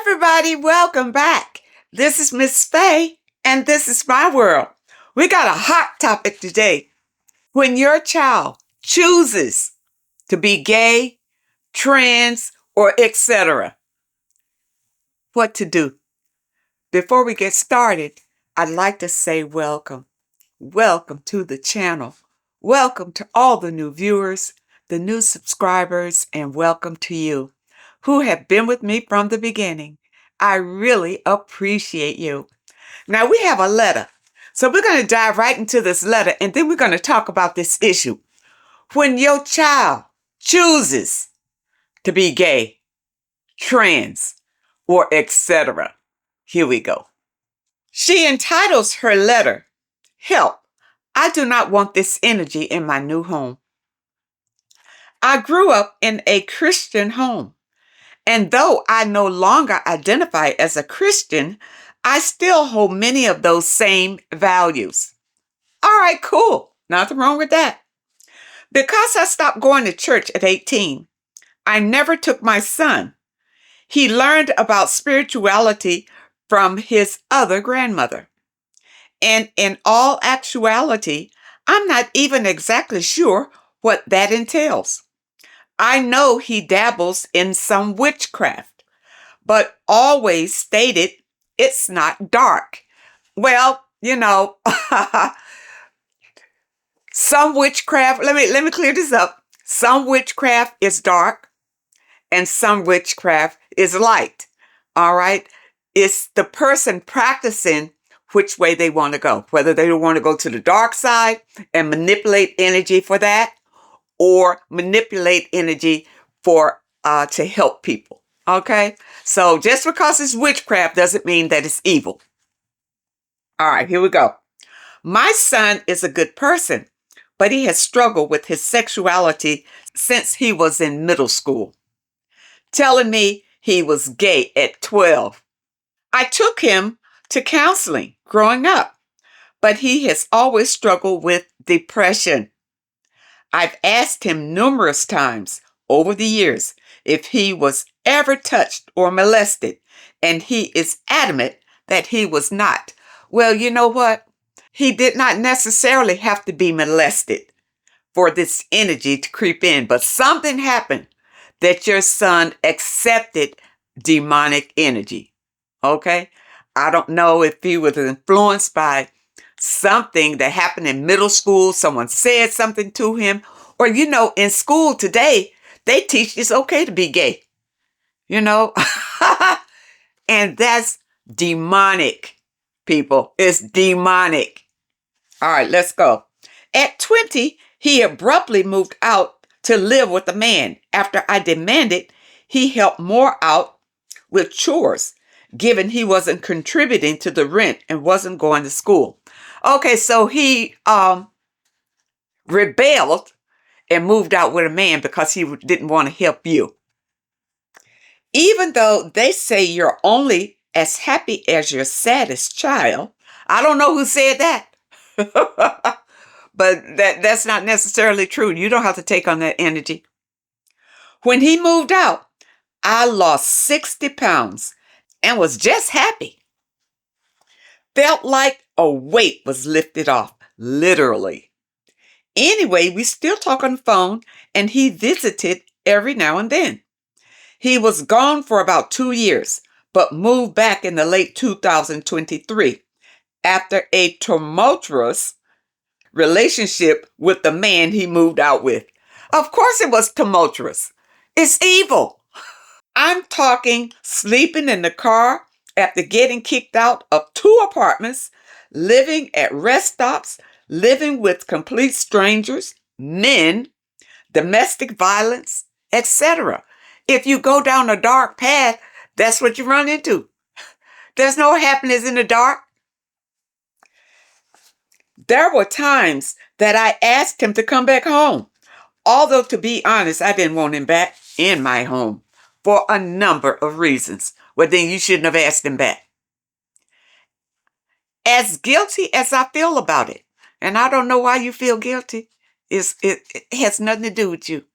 everybody, welcome back. This is Miss Faye, and this is my world. We got a hot topic today. When your child chooses to be gay, trans, or etc., what to do? Before we get started, I'd like to say welcome. Welcome to the channel. Welcome to all the new viewers, the new subscribers, and welcome to you who have been with me from the beginning. I really appreciate you. Now we have a letter. So we're going to dive right into this letter and then we're going to talk about this issue. When your child chooses to be gay, trans, or etc. Here we go. She entitles her letter, "Help. I do not want this energy in my new home. I grew up in a Christian home. And though I no longer identify as a Christian, I still hold many of those same values." All right, cool. Nothing wrong with that. "Because I stopped going to church at 18, I never took my son. He learned about spirituality from his other grandmother. And in all actuality, I'm not even exactly sure what that entails. I know he dabbles in some witchcraft, but always stated it's not dark." Well, some witchcraft, let me clear this up. Some witchcraft is dark and some witchcraft is light. All right? It's the person practicing which way they want to go, whether they want to go to the dark side and manipulate energy for that, or manipulate energy for to help people. Okay? So just because it's witchcraft doesn't mean that it's evil. All right, here we go. "My son is a good person, but he has struggled with his sexuality since he was in middle school, telling me he was gay at 12. I took him to counseling growing up, but he has always struggled with depression. I've asked him numerous times over the years if he was ever touched or molested, and he is adamant that he was not." Well, you know what? He did not necessarily have to be molested for this energy to creep in, but something happened that your son accepted demonic energy. Okay? I don't know if he was influenced by something that happened in middle school, someone said something to him, or in school today, they teach it's okay to be gay. And that's demonic, people. It's demonic. All right, let's go. At 20, he abruptly moved out to live with a man after I demanded he help more out with chores, given he wasn't contributing to the rent and wasn't going to school. Okay, so he rebelled and moved out with a man because he didn't want to help you. Even though they say you're only as happy as your saddest child. I don't know who said that. But that's not necessarily true. You don't have to take on that energy. "When he moved out, I lost 60 pounds and was just happy. Felt like a weight was lifted off, literally. Anyway, we still talk on the phone and he visited every now and then. He was gone for about 2 years, but moved back in the late 2023 after a tumultuous relationship with the man he moved out with." Of course it was tumultuous. It's evil. I'm talking sleeping in the car after getting kicked out of 2 apartments, living at rest stops, living with complete strangers, men, domestic violence, etc. If you go down a dark path, that's what you run into. There's no happiness in the dark. There were times that I asked him to come back home. Although, to be honest, I didn't want him back in my home for a number of reasons. Well, then you shouldn't have asked him back. As guilty as I feel about it, and I don't know why you feel guilty, it has nothing to do with you.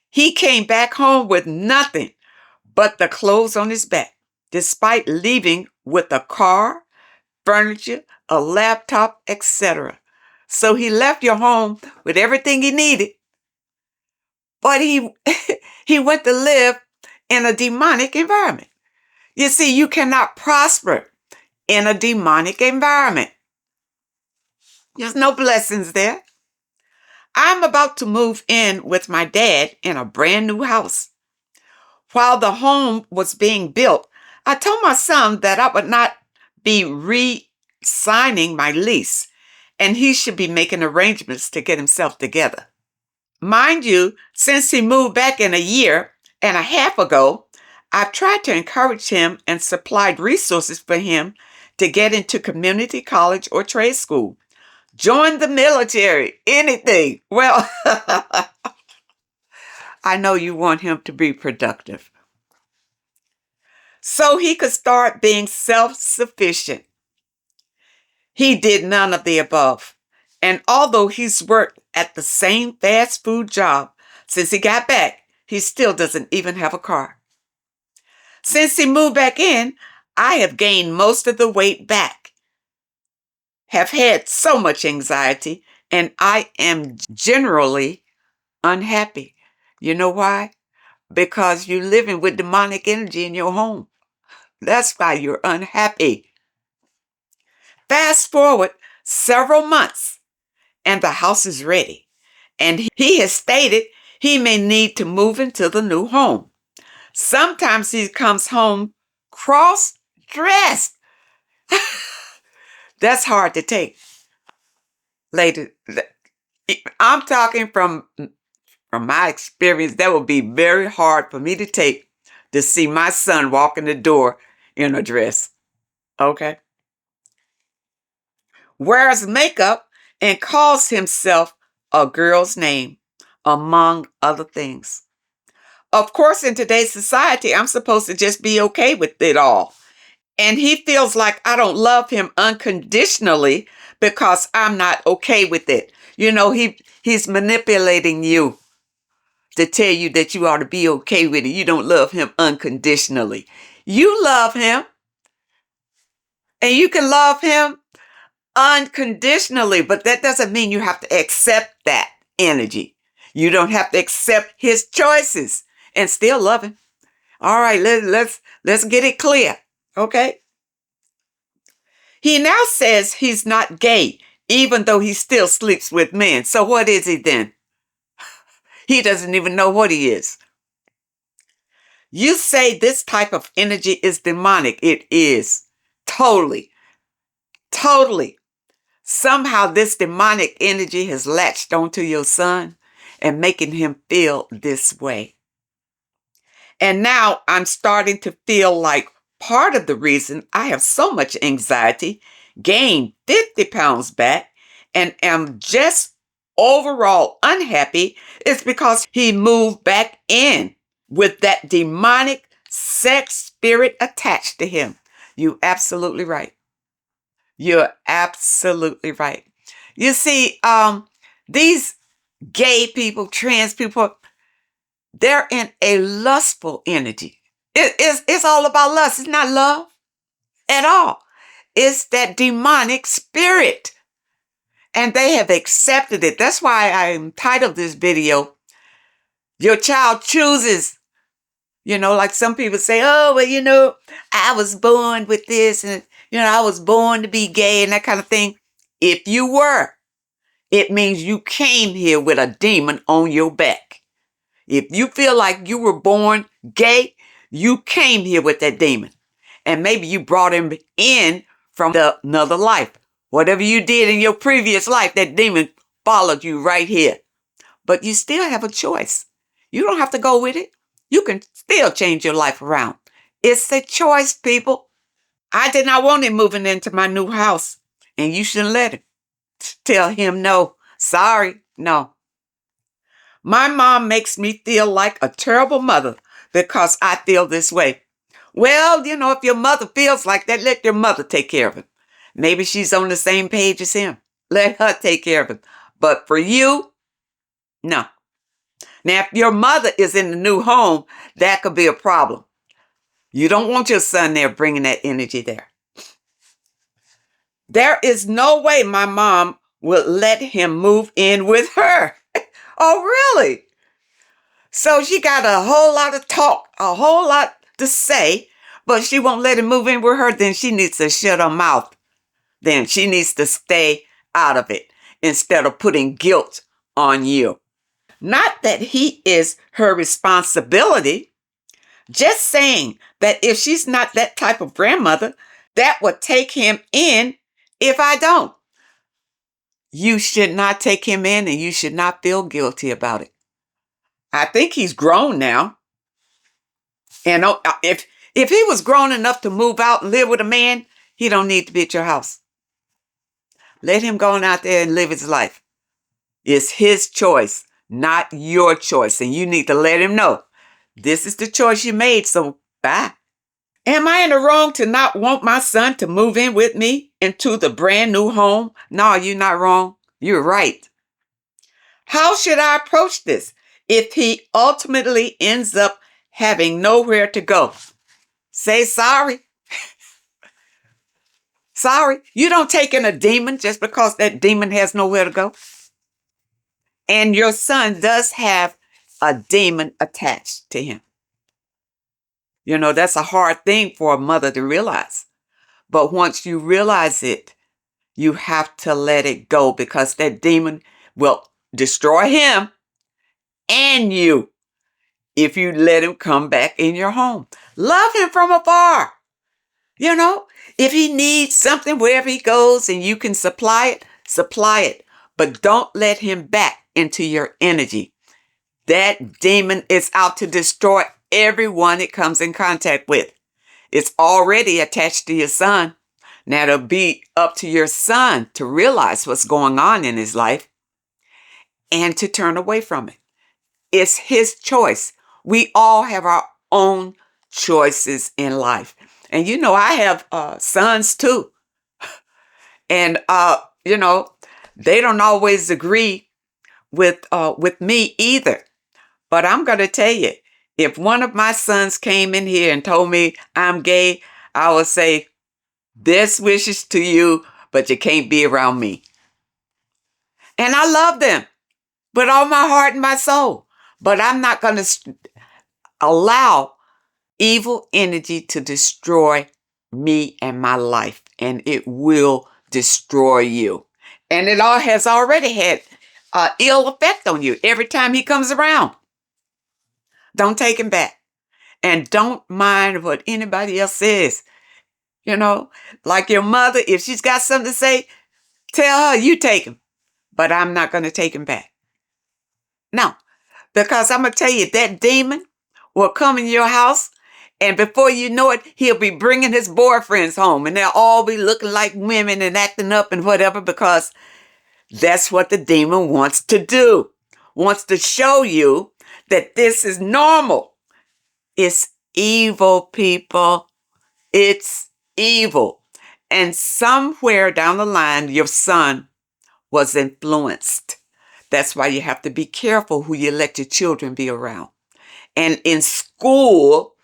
He came back home with nothing but the clothes on his back, despite leaving with a car, furniture, a laptop, etc. So he left your home with everything he needed, but he he went to live in a demonic environment. You see, you cannot prosper in a demonic environment. There's no blessings there. I'm about to move in with my dad in a brand new house. While the home was being built, I told my son that I would not be re-signing my lease and he should be making arrangements to get himself together. Mind you, since he moved back in a year and a half ago, I've tried to encourage him and supplied resources for him to get into community college or trade school. Join the military, anything. Well, I know you want him to be productive, so he could start being self-sufficient. He did none of the above. And although he's worked at the same fast food job since he got back, he still doesn't even have a car. Since he moved back in, I have gained most of the weight back, have had so much anxiety, and I am generally unhappy. You know why? Because you're living with demonic energy in your home. That's why you're unhappy. Fast forward several months, and the house is ready. And he has stated he may need to move into the new home. Sometimes he comes home cross-dressed. That's hard to take. Lady, I'm talking from my experience, that would be very hard for me to take, to see my son walk in the door in a dress. Okay? Wears makeup and calls himself a girl's name, among other things. Of course, in today's society, I'm supposed to just be okay with it all. And he feels like I don't love him unconditionally because I'm not okay with it. You know, he's manipulating you to tell you that you ought to be okay with it. You don't love him unconditionally. You love him, and you can love him unconditionally, but that doesn't mean you have to accept that energy. You don't have to accept his choices and still love him. All right, let's get it clear, okay? He now says he's not gay, even though he still sleeps with men. So what is he then? He doesn't even know what he is. You say this type of energy is demonic. It is. Totally. Totally. Somehow this demonic energy has latched onto your son and making him feel this way. And now I'm starting to feel like part of the reason I have so much anxiety, gained 50 pounds back, and am just overall unhappy is because he moved back in with that demonic sex spirit attached to him. You're absolutely right. You're absolutely right. You see, these gay people, trans people, they're in a lustful energy. It's all about lust. It's not love at all. It's that demonic spirit. And they have accepted it. That's why I entitled this video, Your Child Chooses. You know, like some people say, oh, well, you know, I was born with this and, you know, I was born to be gay and that kind of thing. If you were, it means you came here with a demon on your back. If you feel like you were born gay, you came here with that demon. And maybe you brought him in from another life. Whatever you did in your previous life, that demon followed you right here. But you still have a choice. You don't have to go with it. You can still change your life around. It's a choice, people. I did not want him moving into my new house. And you shouldn't let him. Tell him no. Sorry, no. My mom makes me feel like a terrible mother because I feel this way. Well, you know, if your mother feels like that, let your mother take care of him. Maybe she's on the same page as him. Let her take care of him. But for you, no. Now, if your mother is in the new home, that could be a problem. You don't want your son there bringing that energy there. There is no way my mom would let him move in with her. Oh, really? So she got a whole lot of talk, a whole lot to say, but she won't let him move in with her. Then she needs to shut her mouth. Then she needs to stay out of it instead of putting guilt on you. Not that he is her responsibility, just saying that if she's not that type of grandmother, that would take him in if I don't. You should not take him in and you should not feel guilty about it. I think he's grown now. And if he was grown enough to move out and live with a man, he don't need to be at your house. Let him go on out there and live his life. It's his choice, not your choice. And you need to let him know, this is the choice you made, so bye. Am I in the wrong to not want my son to move in with me into the brand new home? No, you're not wrong. You're right. How should I approach this if he ultimately ends up having nowhere to go? Say sorry. Sorry. You don't take in a demon just because that demon has nowhere to go. And your son does have a demon attached to him. You know, that's a hard thing for a mother to realize. But once you realize it, you have to let it go because that demon will destroy him and you if you let him come back in your home. Love him from afar. You know, if he needs something wherever he goes and you can supply it, supply it. But don't let him back into your energy. That demon is out to destroy everyone it comes in contact with. It's already attached to your son. Now it'll be up to your son to realize what's going on in his life and to turn away from it. It's his choice. We all have our own choices in life. And you know, I have sons too. And, you know, they don't always agree with me either. But I'm going to tell you, if one of my sons came in here and told me I'm gay, I would say, best wishes to you, but you can't be around me. And I love them with all my heart and my soul. But I'm not going to allow evil energy to destroy me and my life. And it will destroy you. And it all has already had ill effect on you every time he comes around. Don't take him back. And don't mind what anybody else says. You know, like your mother, if she's got something to say, tell her you take him. But I'm not going to take him back. No, because I'm going to tell you, that demon will come in your house. And before you know it, he'll be bringing his boyfriends home. And they'll all be looking like women and acting up and whatever, because that's what the demon wants to do. Wants to show you that this is normal. It's evil, people. It's evil. And somewhere down the line, your son was influenced. That's why you have to be careful who you let your children be around. And in school,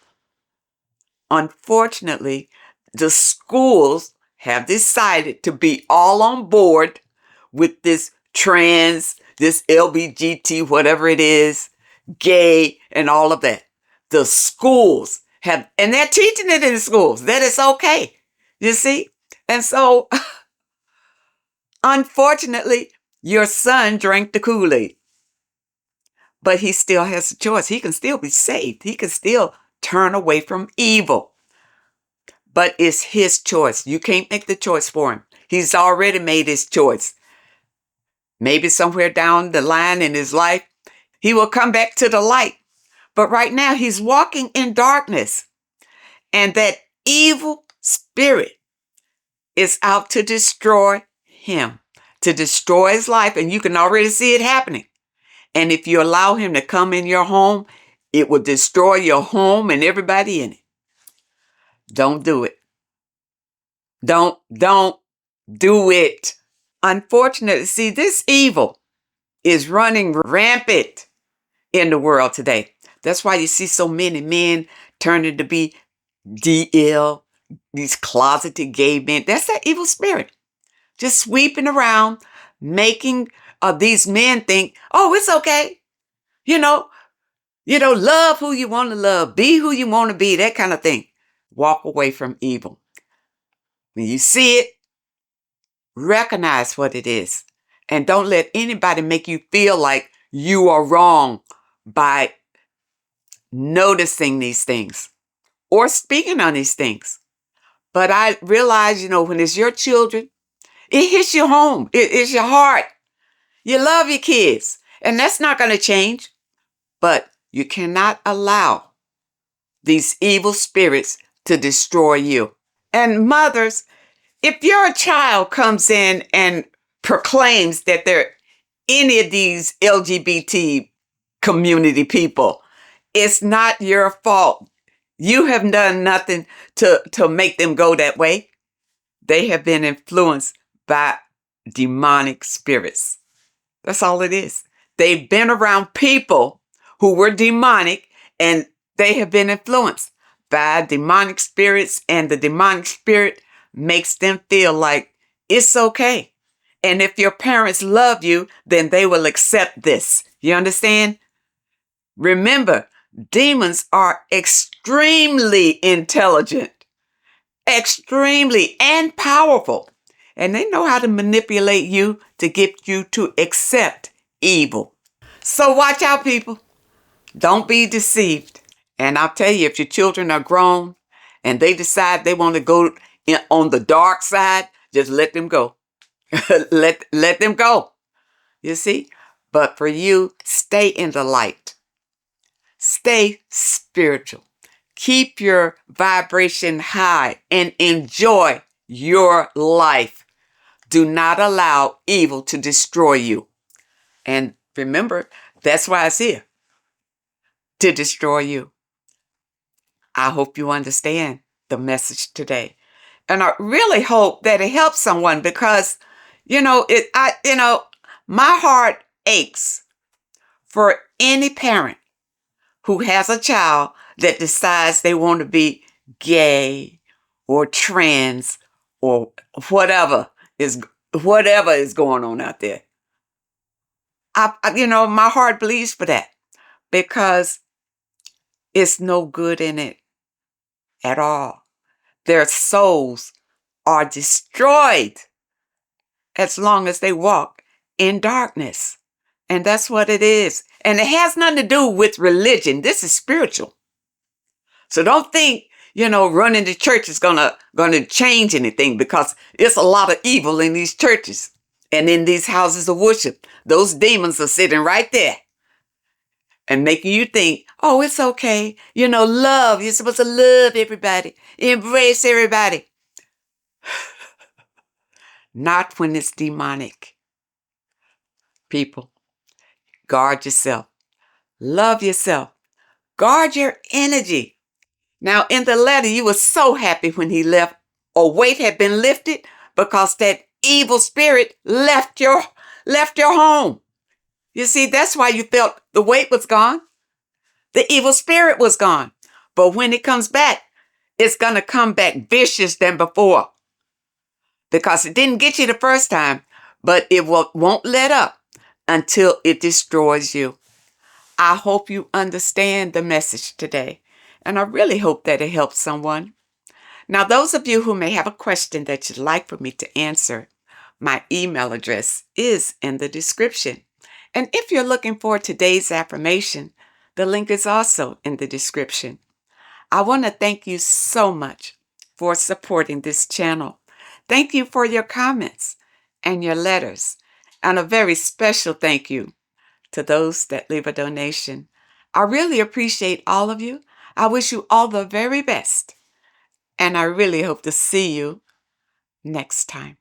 unfortunately, the schools have decided to be all on board with this trans, this LBGT, whatever it is, gay, and all of that. The schools have, and they're teaching it in the schools, that it's okay. You see? And so, unfortunately, your son drank the Kool-Aid. But he still has a choice. He can still be saved. He can still turn away from evil. But it's his choice. You can't make the choice for him. He's already made his choice. Maybe somewhere down the line in his life, he will come back to the light. But right now, he's walking in darkness. And that evil spirit is out to destroy him, to destroy his life. And you can already see it happening. And if you allow him to come in your home, it will destroy your home and everybody in it. Don't do it. Don't do it. Unfortunately, see, this evil is running rampant in the world today. That's why you see so many men turning to be DL, these closeted gay men. That's that evil spirit. Just sweeping around, making these men think, oh, it's okay. You know, love who you want to love, be who you want to be, that kind of thing. Walk away from evil. When you see it, recognize what it is. And don't let anybody make you feel like you are wrong by noticing these things or speaking on these things. But I realize, when it's your children, it hits your home. It's your heart. You love your kids. And that's not going to change. But you cannot allow these evil spirits to destroy you. And mothers, if your child comes in and proclaims that they're any of these LGBT community people, it's not your fault. You have done nothing to make them go that way. They have been influenced by demonic spirits. That's all it is. They've been around people who were demonic, and they have been influenced by demonic spirits, and the demonic spirit makes them feel like it's okay. And if your parents love you, then they will accept this. You understand? Remember, demons are extremely intelligent, extremely and powerful. And they know how to manipulate you to get you to accept evil. So watch out, people. Don't be deceived. And I'll tell you, if your children are grown and they decide they want to go on the dark side, just let them go. let them go. You see? But for you, stay in the light. Stay spiritual. Keep your vibration high and enjoy your life. Do not allow evil to destroy you. And remember, that's why it's here, to destroy you. I hope you understand the message today. And I really hope that it helps someone because, my heart aches for any parent who has a child that decides they want to be gay or trans or whatever is going on out there. My heart bleeds for that because it's no good in it at all. Their souls are destroyed as long as they walk in darkness. And that's what it is. And it has nothing to do with religion. This is spiritual. So don't think, running to church is gonna change anything, because it's a lot of evil in these churches and in these houses of worship. Those demons are sitting right there and making you think, oh, it's okay. Love. You're supposed to love everybody. Embrace everybody. Not when it's demonic. People, guard yourself. Love yourself. Guard your energy. Now, in the letter, you were so happy when he left. A weight had been lifted because that evil spirit left your home. You see, that's why you felt the weight was gone. The evil spirit was gone. But when it comes back, it's going to come back vicious than before. Because it didn't get you the first time, but it won't let up until it destroys you. I hope you understand the message today, and I really hope that it helps someone. Now, those of you who may have a question that you'd like for me to answer, my email address is in the description. And if you're looking for today's affirmation, the link is also in the description. I want to thank you so much for supporting this channel. Thank you for your comments and your letters. And a very special thank you to those that leave a donation. I really appreciate all of you. I wish you all the very best. And I really hope to see you next time.